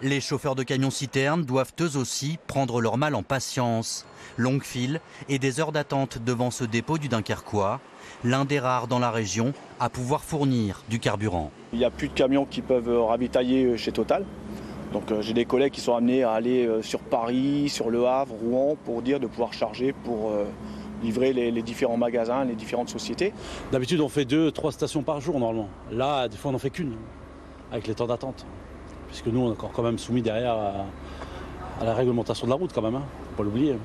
Les chauffeurs de camions-citernes doivent eux aussi prendre leur mal en patience. Longue file et des heures d'attente devant ce dépôt du Dunkerquois, l'un des rares dans la région à pouvoir fournir du carburant. Il n'y a plus de camions qui peuvent ravitailler chez Total. Donc j'ai des collègues qui sont amenés à aller sur Paris, sur Le Havre, Rouen, pour dire de pouvoir charger pour livrer les différents magasins, les différentes sociétés. D'habitude on fait 2-3 stations par jour normalement. Là des fois on n'en fait qu'une, avec les temps d'attente. Puisque nous on est encore quand même soumis derrière à la réglementation de la route quand même, faut pas l'oublier.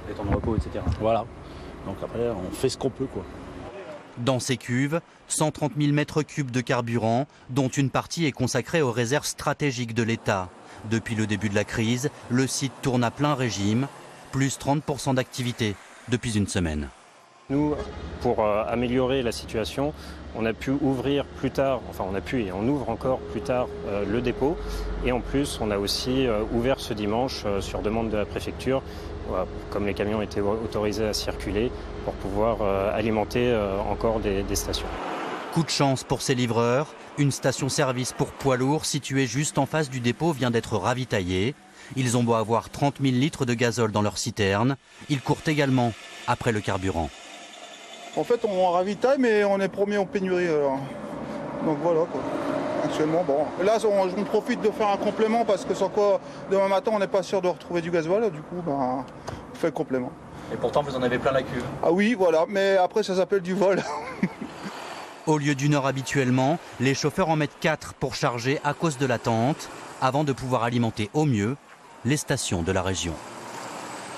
Les temps de repos, etc. Voilà, donc après on fait ce qu'on peut quoi. Dans ces cuves, 130 000 mètres cubes de carburant, dont une partie est consacrée aux réserves stratégiques de l'État. Depuis le début de la crise, le site tourne à plein régime, plus 30% d'activité depuis une semaine. Nous, pour améliorer la situation, on a pu ouvrir plus tard, enfin on a pu et on ouvre encore plus tard le dépôt. Et en plus, on a aussi ouvert ce dimanche sur demande de la préfecture, comme les camions étaient autorisés à circuler, pour pouvoir alimenter encore des stations. Coup de chance pour ces livreurs, une station-service pour poids lourds située juste en face du dépôt vient d'être ravitaillée. Ils ont beau avoir 30 000 litres de gazole dans leur citerne, ils courent également après le carburant. En fait, on ravitaille, mais on est promis en pénurie. Donc voilà quoi. Actuellement, bon. Là, on profite de faire un complément parce que sans quoi, demain matin, on n'est pas sûr de retrouver du gasoil. Du coup, on fait le complément. Et pourtant, vous en avez plein la cuve. Ah oui, voilà. Mais après, ça s'appelle du vol. Au lieu d'1 heure habituellement, les chauffeurs en mettent 4 pour charger à cause de l'attente, avant de pouvoir alimenter au mieux les stations de la région.